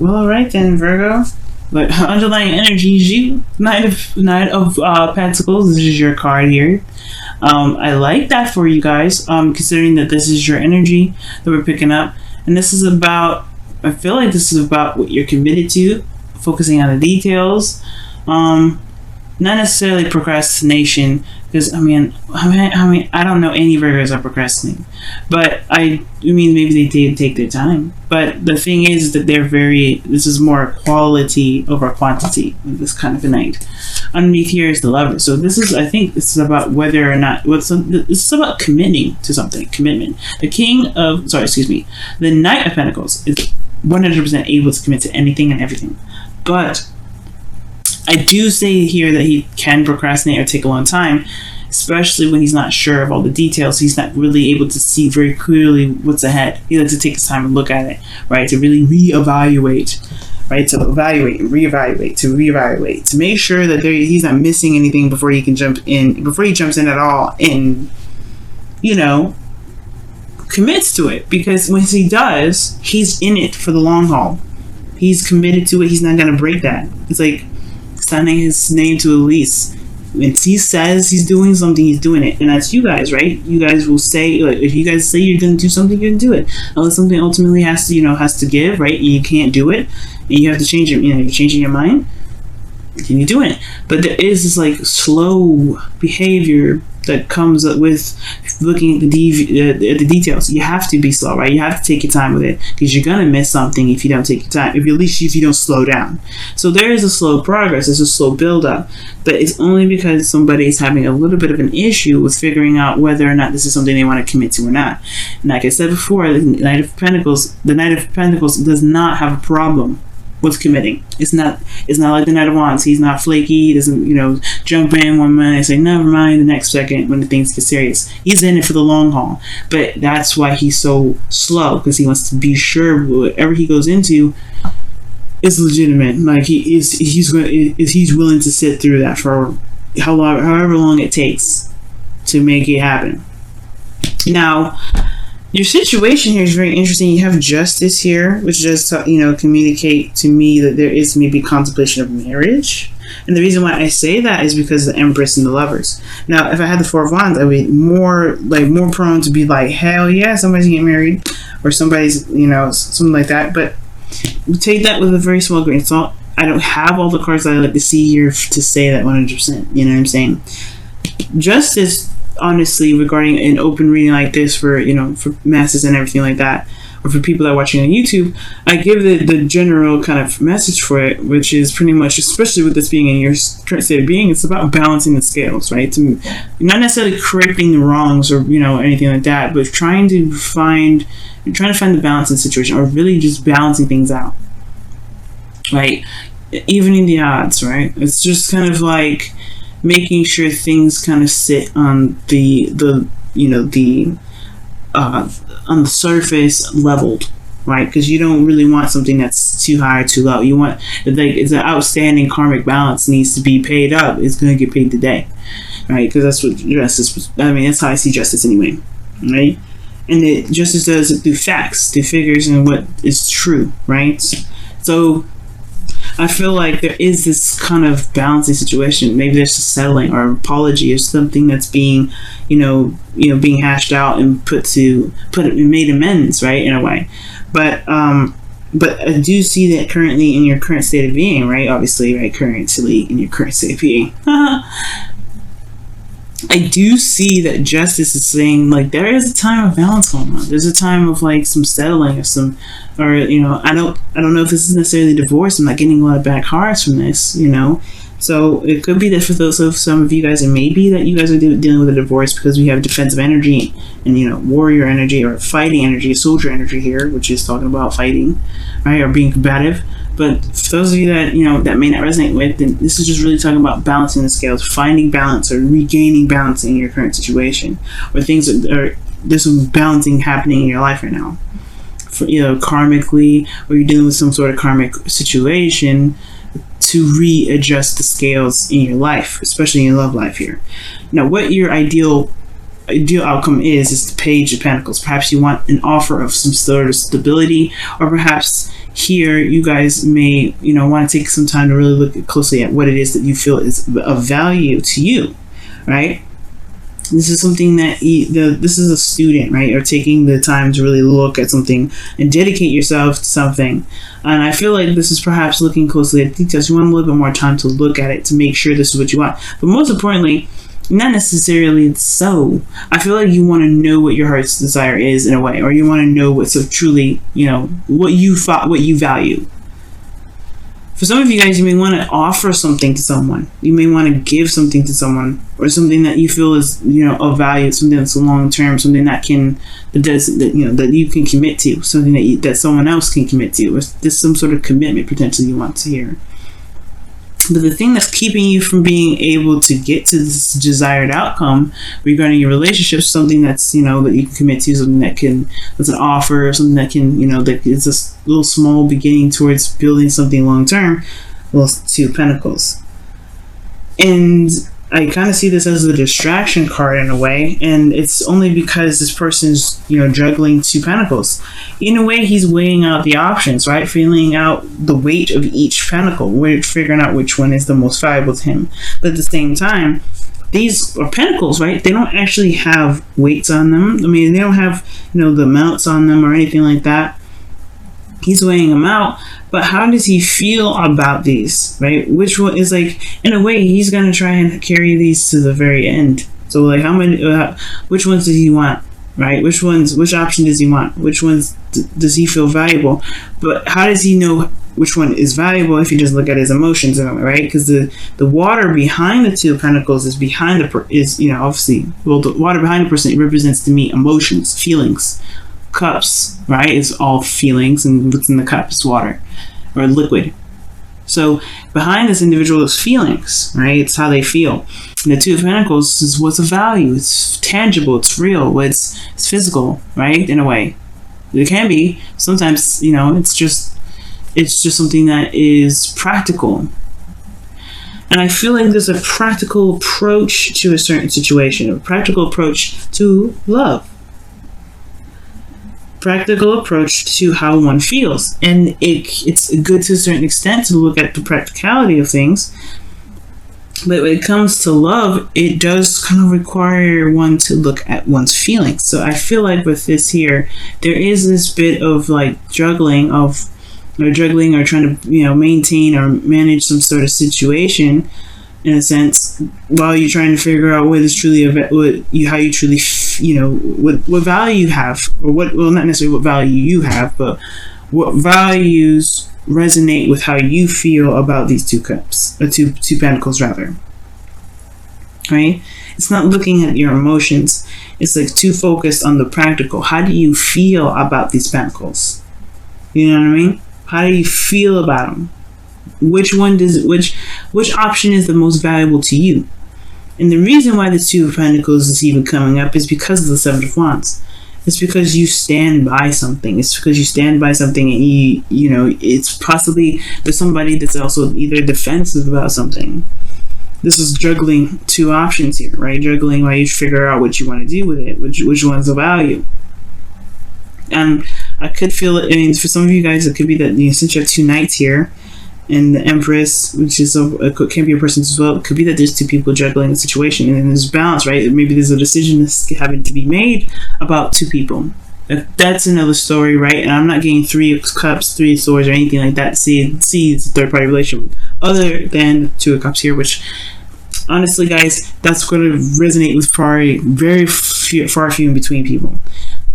Well, all right then, Virgo. But underlying energy is you. Knight of Pentacles. This is your card here. I like that for you guys. Considering that this is your energy that we're picking up, and this is about. I feel like this is about what you're committed to, focusing on the details. Not necessarily procrastination, because I mean, I don't know any Virgos that procrastinate, but I mean, maybe they did take their time. But the thing is that this is more quality over quantity with this kind of a night. Underneath here is the Lover. So I think this is this is about committing to something, commitment. The Knight of Pentacles is 100% able to commit to anything and everything, but I do say here that he can procrastinate or take a long time, especially when he's not sure of all the details. He's not really able to see very clearly what's ahead. He likes to take his time and look at it, right? To really reevaluate, right? To evaluate and reevaluate, to make sure that he's not missing anything before he jumps in at all, and commits to it. Because once he does, he's in it for the long haul. He's committed to it. He's not going to break that. It's like signing his name to a lease. When he says he's doing something, he's doing it. And that's you guys, right? You guys will say, like, if you guys say you're going to do something, you're going to do it. Unless something ultimately has to give, right? And you can't do it, and you have to change it. You're changing your mind, and you're doing it. But there is this like slow behavior that comes up with looking at the details. You have to be slow, right? You have to take your time with it, because you're gonna miss something if you don't take your time. If you don't slow down. So there is a slow progress. There's a slow build up, but it's only because somebody is having a little bit of an issue with figuring out whether or not this is something they want to commit to or not. And like I said before, the Knight of Pentacles does not have a problem with committing. It's not like the Knight of Wands. He's not flaky. He doesn't jump in 1 minute and say never mind the next second when the things get serious. He's in it for the long haul. But that's why he's so slow, because he wants to be sure whatever he goes into is legitimate. Like he's willing to sit through that for however long it takes to make it happen. Now, your situation here is very interesting. You have Justice here, which does communicate to me that there is maybe contemplation of marriage. And the reason why I say that is because of the Empress and the Lovers. Now, if I had the Four of Wands, I would be more prone to be like, hell yeah, somebody's getting married, or somebody's something like that. But we take that with a very small grain of salt. I don't have all the cards that I like to see here to say that 100%. You know what I'm saying? Justice, honestly, regarding an open reading like this for masses and everything like that, or for people that are watching on YouTube, I give the general kind of message for it, which is pretty much, especially with this being in your current state of being, it's about balancing the scales, right? Not necessarily correcting the wrongs or anything like that, but trying to find the balance in the situation, or really just balancing things out, right? Evening the odds, right? It's just kind of like making sure things kind of sit on on the surface leveled, right? Because you don't really want something that's too high or too low. You want, it's an outstanding karmic balance needs to be paid up. It's going to get paid today, right? Because that's what justice was. I mean, that's how I see justice anyway, right? And justice does it through facts, through figures, and what is true, right? So I feel like there is this kind of balancing situation. Maybe there's a settling or apology or something that's being, being hashed out and made amends, right, in a way. But I do see that currently in your current state of being, right? Obviously, right? Currently in your current state of being. I do see that justice is saying, like, there is a time of balance going on. There's a time of like some settling or I don't know if this is necessarily divorce. I'm not getting a lot of bad cards from this, So it could be that for some of you guys, it may be that you guys are dealing with a divorce, because we have defensive energy and warrior energy or fighting energy, soldier energy here, which is talking about fighting, right, or being combative. But for those of you that that may not resonate with, then this is just really talking about balancing the scales, finding balance or regaining balance in your current situation, or there's some balancing happening in your life right now, for karmically, or you're dealing with some sort of karmic situation to readjust the scales in your life, especially in your love life here. Now, what your ideal outcome is the Page of Pentacles. Perhaps you want an offer of some sort of stability, or perhaps here you guys may, want to take some time to really look closely at what it is that you feel is of value to you, right? This is something that this is a student, right? Or taking the time to really look at something and dedicate yourself to something. And I feel like this is perhaps looking closely at details. You want a little bit more time to look at it to make sure this is what you want. But most importantly, not necessarily so. I feel like you want to know what your heart's desire is in a way, or you want to know what's so truly, what you value. For some of you guys, you may want to offer something to someone. You may want to give something to someone, or something that you feel is, of value, something that's long term, something that you can commit to, something that someone else can commit to, or there's some sort of commitment potentially you want to hear. But the thing that's keeping you from being able to get to this desired outcome regarding your relationship, something that's, that you can commit to, something that's an offer, something that can, that is a little small beginning towards building something long term, well, Two of Pentacles. And I kind of see this as a distraction card in a way, and it's only because this person's, juggling Two Pentacles. In a way, he's weighing out the options, right? Feeling out the weight of each pentacle, figuring out which one is the most valuable to him. But at the same time, these are pentacles, right? They don't actually have weights on them. I mean, they don't have, the amounts on them or anything like that. He's weighing them out, but how does he feel about these, right? Which one is in a way, he's going to try and carry these to the very end. So which ones does he want, right? Which option does he want? Which ones does he feel valuable? But how does he know which one is valuable if you just look at his emotions, right? Because the water behind the Two of Pentacles is obviously, well, the water behind the person represents to me emotions, feelings. Cups, right, is all feelings, and what's in the cup is water or liquid. So behind this individual is feelings, right? It's how they feel. And the Two of Pentacles is what's of value. It's tangible, it's real, it's physical, right? In a way, it can be sometimes. It's just something that is practical. And I feel like there's a practical approach to a certain situation, a practical approach to love. Practical approach to how one feels, and it's good to a certain extent to look at the practicality of things, but when it comes to love, it does kind of require one to look at one's feelings. So I feel like with this here, there is this bit of juggling or trying to maintain or manage some sort of situation, in a sense, while you're trying to figure out what is truly how you truly what value you have, or not necessarily what value you have, but what values resonate with how you feel about these two cups, or two pentacles rather, right? It's not looking at your emotions. It's too focused on the practical. How do you feel about these pentacles? You know what I mean? How do you feel about them? Which option is the most valuable to you? And the reason why the Two of Pentacles is even coming up is because of the Seven of Wands. It's because you stand by something. It's because you stand by something, and it's possibly there's somebody that's also either defensive about something. This is juggling two options here, right? Juggling while you figure out what you want to do with it, which one's the value. And I could feel it. I mean, for some of you guys, it could be that since you have two knights here, and the Empress, which is can be a person as well. It could be that there's two people juggling the situation, and then there's balance, right? Maybe there's a decision that's having to be made about two people. That's another story, right? And I'm not getting Three of Cups, Three of Swords, or anything like that. See, it's a third-party relationship, other than Two of Cups here, which honestly, guys, that's going to resonate with probably very few in between people.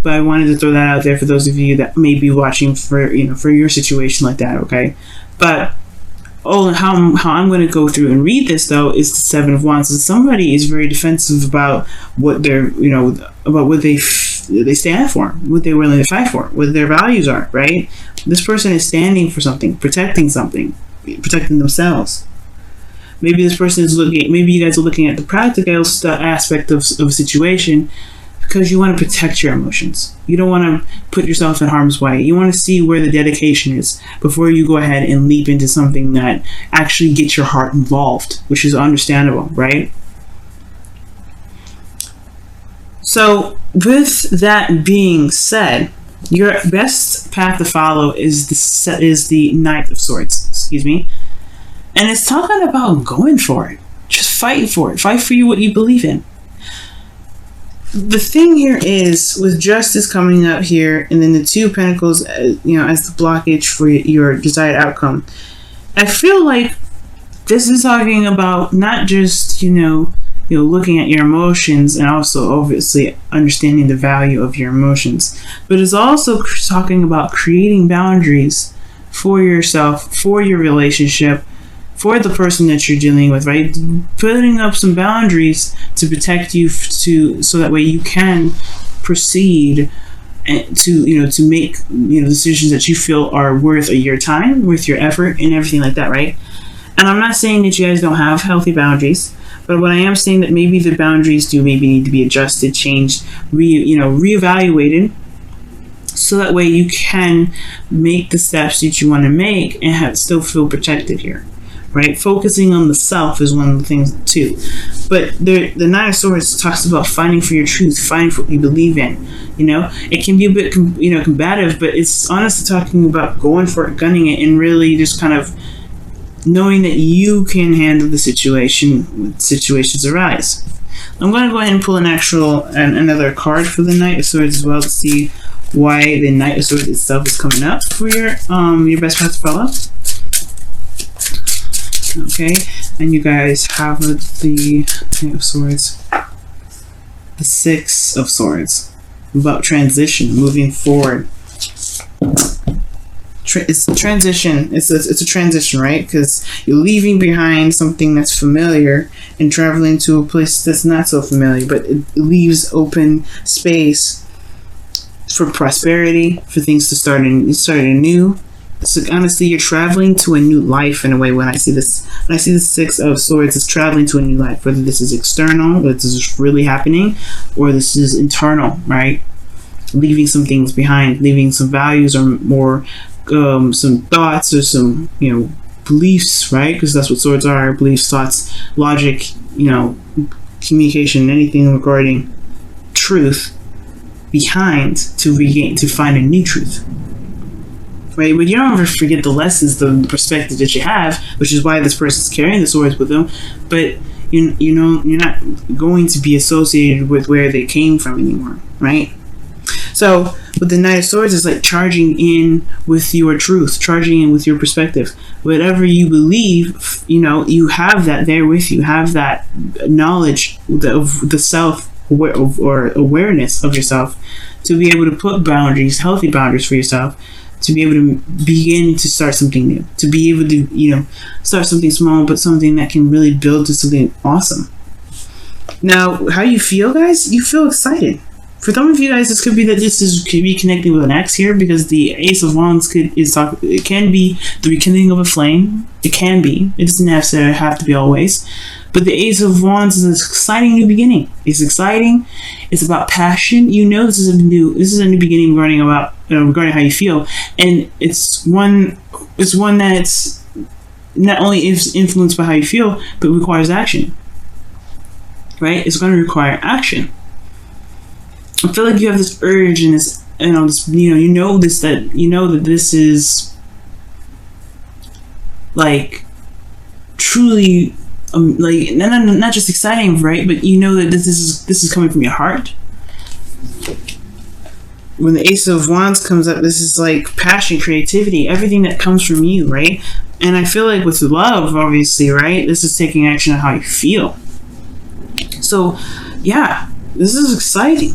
But I wanted to throw that out there for those of you that may be watching for your situation like that, okay? But how I'm going to go through and read this though is the Seven of Wands. So somebody is very defensive about what they're about what they stand for, what they're willing to fight for, what their values are, right? This person is standing for something, protecting themselves. Maybe this person is maybe you guys are looking at the practical aspect of a situation, because you want to protect your emotions. You don't want to put yourself in harm's way. You want to see where the dedication is before you go ahead and leap into something that actually gets your heart involved, which is understandable, right? So with that being said, Your best path to follow is the Knight of Swords. Excuse me. And it's talking about going for it. Just fight for it. Fight for what you believe in. The thing here is, with Justice coming up here, and then the Two of Pentacles, as the blockage for your desired outcome, I feel like this is talking about not just, looking at your emotions and also obviously understanding the value of your emotions, but it's also talking about creating boundaries for yourself, for your relationship, for the person that you're dealing with, right? Putting up some boundaries to protect you, so that way you can proceed and to make decisions that you feel are worth your time, worth your effort, and everything like that, right? And I'm not saying that you guys don't have healthy boundaries, but what I am saying that maybe the boundaries do maybe need to be adjusted, changed, reevaluated, so that way you can make the steps that you want to make and still feel protected here. Right, focusing on the self is one of the things too. But the Nine of Swords talks about fighting for your truth, fighting for what you believe in. It can be a bit combative, but it's honestly talking about going for it, gunning it, and really just kind of knowing that you can handle the situation when situations arise. I'm going to go ahead and pull another card for the Knight of Swords as well to see why the Knight of Swords itself is coming up for your best path to follow. Okay, and you guys have the Knight of Swords, the Six of Swords, about transition, moving forward. It's a transition. It's a transition, right? Because you're leaving behind something that's familiar and traveling to a place that's not so familiar, but it leaves open space for prosperity, for things to start anew. So honestly, you're traveling to a new life in a way. When I see the Six of Swords, it's traveling to a new life. Whether this is external, whether this is really happening, or this is internal, right? Leaving some things behind, leaving some values or more, some thoughts or some beliefs, right? Because that's what swords are: beliefs, thoughts, logic, communication, anything regarding truth behind to find a new truth. Right, but you don't ever forget the lessons, the perspective that you have, which is why this person's carrying the swords with them. But you're not going to be associated with where they came from anymore, right? So with the Knight of Swords, it's like charging in with your truth, charging in with your perspective. Whatever you believe, you have that there with you. Have that knowledge of the self or awareness of yourself to be able to put boundaries, healthy boundaries for yourself. To be able to begin to start something new, to be able to, start something small, but something that can really build to something awesome. Now, how you feel, guys? You feel excited. For some of you guys, this could be that could be connecting with an ex here, because the Ace of Wands it can be the rekindling of a flame. It can be. It doesn't have to be always. But the Ace of Wands is an exciting new beginning. It's exciting. It's about passion. This is a new beginning regarding how you feel, and it's one that's not only influenced by how you feel, but requires action. Right? It's going to require action. I feel like you have this urge and this, that this is like truly. Not just exciting, right? But that this is coming from your heart. When the Ace of Wands comes up, this is like passion, creativity, everything that comes from you, right? And I feel like with love, obviously, right? This is taking action on how you feel. So, yeah, this is exciting.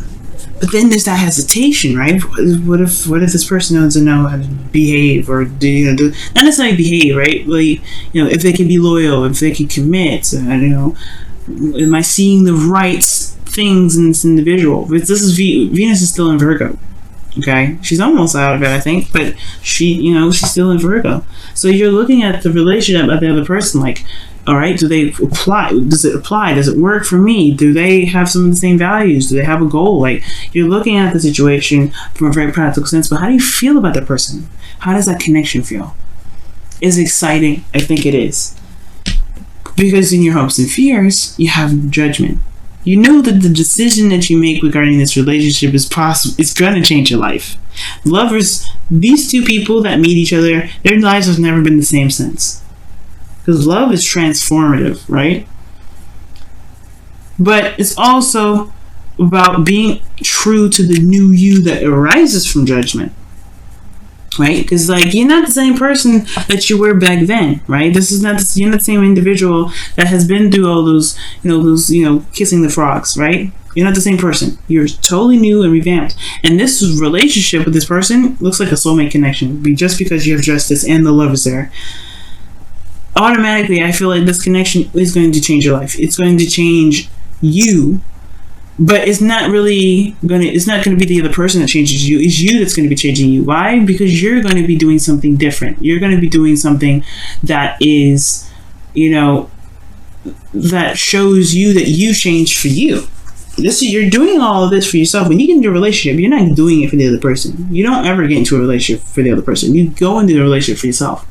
But then there's that hesitation, right? What if this person doesn't know how to behave, or do not necessarily behave, right? Like, if they can be loyal, if they can commit, am I seeing the right things in this individual? But this is Venus is still in Virgo. Okay, she's almost out of it, I think, but she's still in Virgo. So you're looking at the relationship of the other person, like, all right, do they apply? Does it apply? Does it work for me? Do they have some of the same values? Do they have a goal? Like, you're looking at the situation from a very practical sense, but how do you feel about that person? How does that connection feel? Is it exciting? I think it is. Because in your hopes and fears, you have judgment. you know that the decision that you make regarding this relationship is going to change your life. Lovers, these two people that meet each other, their lives have never been the same since. Because love is transformative, right? But it's also about being true to the new you that arises from judgment, right? Because like, you're not the same person that you were back then, right? You're not the same individual that has been through all those kissing the frogs, right? You're not the same person. You're totally new and revamped. And this relationship with this person looks like a soulmate connection. Just because you have justice and the love is there, automatically I feel like this connection is going to change your life. It's going to change you, but it's not going to be the other person that changes you. It's you that's going to be changing you. Why? Because you're going to be doing something different. You're going to be doing something that is, that shows you that you changed for you. You're doing all of this for yourself. When you get into a relationship, you're not doing it for the other person. You don't ever get into a relationship for the other person. You go into the relationship for yourself.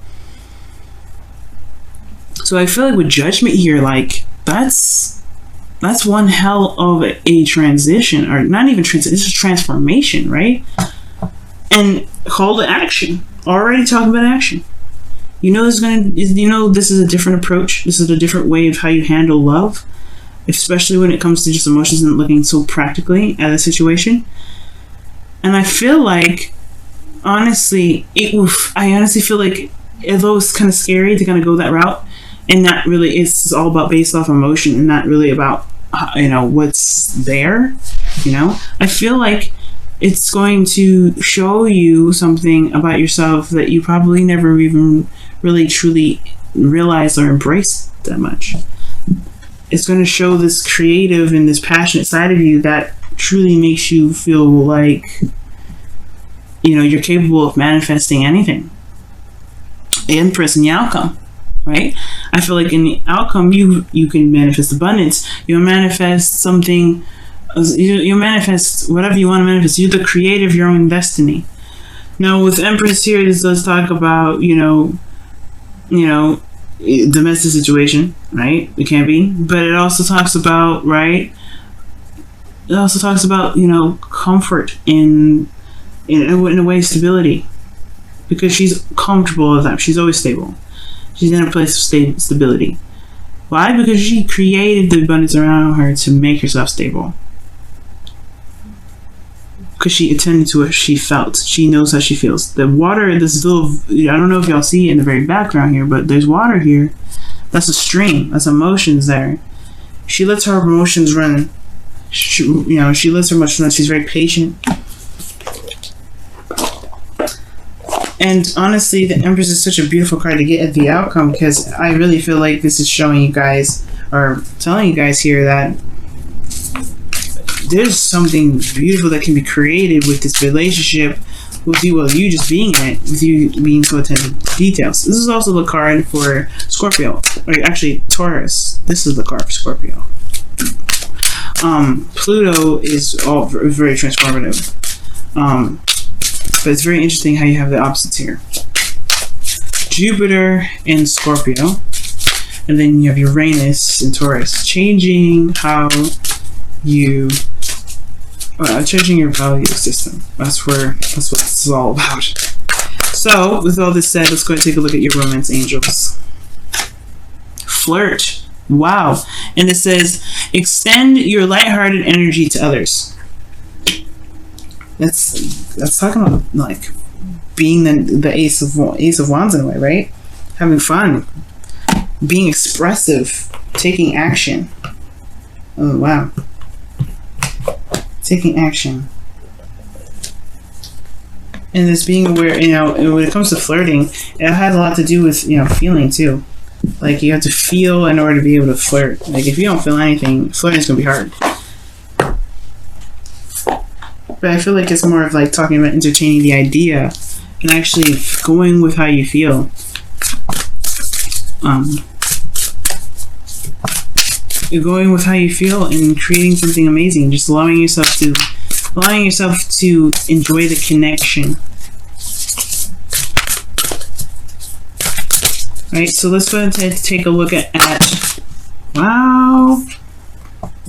So I feel like with judgment here, like that's one hell of a transition, or not even transition. This is transformation, right? And call to action. Already talking about action. This is a different approach. This is a different way of how you handle love, especially when it comes to just emotions and looking so practically at a situation. And I feel like, I honestly feel like, although it's kind of scary to kind of go that route, and not really, it's all about based off emotion and not really about, what's there, I feel like it's going to show you something about yourself that you probably never even really truly realized or embraced that much. It's going to show this creative and this passionate side of you that truly makes you feel like, you're capable of manifesting anything. Empress in the outcome, right? I feel like in the outcome, you can manifest abundance. You'll manifest something. You'll manifest whatever you want to manifest. You're the creator of your own destiny. Now, with Empress here, this does talk about, domestic situation, right? It can be, but it also talks about, right? It also talks about, comfort in a way, stability, because she's comfortable with that. She's always stable. She's in a place of stability. Why? Because she created the abundance around her to make herself stable. Because she attended to what she felt. She knows how she feels. The water, this little, I don't know if y'all see it in the very background here, but there's water here. That's a stream. That's emotions there. She lets her emotions run. She lets her emotions run. She's very patient. And honestly, the Empress is such a beautiful card to get at the outcome, because I really feel like this is showing you guys, or telling you guys here, that there's something beautiful that can be created with this relationship, with you just being in it, with you being so attentive to details. This is also the card for Scorpio, or actually Taurus. This is the card for Scorpio. Pluto is all very transformative. But it's very interesting how you have the opposites here. Jupiter in Scorpio, and then you have Uranus in Taurus, changing how you changing your value system. That's what this is all about. So, with all this said, let's go and take a look at your romance angels. Flirt. Wow. And it says, extend your lighthearted energy to others. That's talking about like being the ace of wands in a way, right? Having fun, being expressive, taking action. Oh wow, taking action, and this being aware. When it comes to flirting, it has a lot to do with feeling too. Like you have to feel in order to be able to flirt. Like if you don't feel anything, flirting is gonna be hard. But I feel like it's more of like talking about entertaining the idea and actually going with how you feel. You're going with how you feel and creating something amazing. Just allowing yourself to enjoy the connection. Right, so let's go ahead and take a look at wow.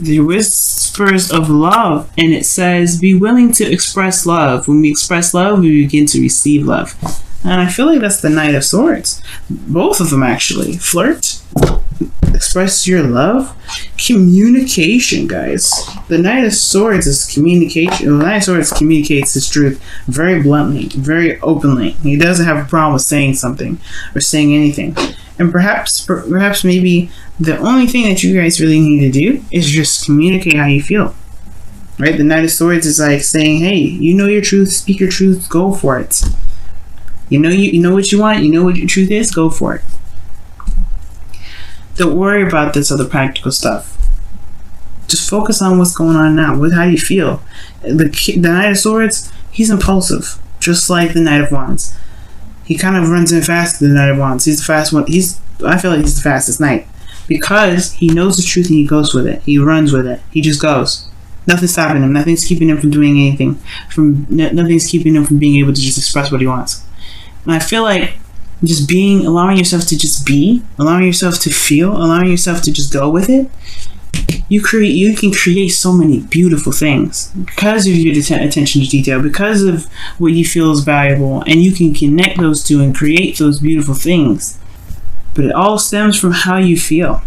the whispers of love, and it says, be willing to express love. When we express love, we begin to receive love. And I feel like that's the Knight of Swords. Both of them, actually. Flirt, express your love, communication, guys. The Knight of Swords is communication. The Knight of Swords communicates his truth very bluntly, very openly. He doesn't have a problem with saying something or saying anything. And perhaps maybe the only thing that you guys really need to do is just communicate how you feel. Right? The Knight of Swords is like saying, hey, you know your truth, speak your truth, go for it. You know what you want, you know what your truth is, go for it. Don't worry about this other practical stuff. Just focus on what's going on now. How do you feel? The Knight of Swords, he's impulsive, just like the Knight of Wands. He kind of runs in fast. The Knight of Wands. He's the fast one. I feel like he's the fastest knight because he knows the truth and he goes with it. He runs with it. He just goes. Nothing's stopping him. Nothing's keeping him from doing anything. Nothing's keeping him from being able to just express what he wants. And I feel like just allowing yourself to just be, allowing yourself to feel, allowing yourself to just go with it. You can create so many beautiful things because of your attention to detail, because of what you feel is valuable, and you can connect those two and create those beautiful things. But it all stems from how you feel.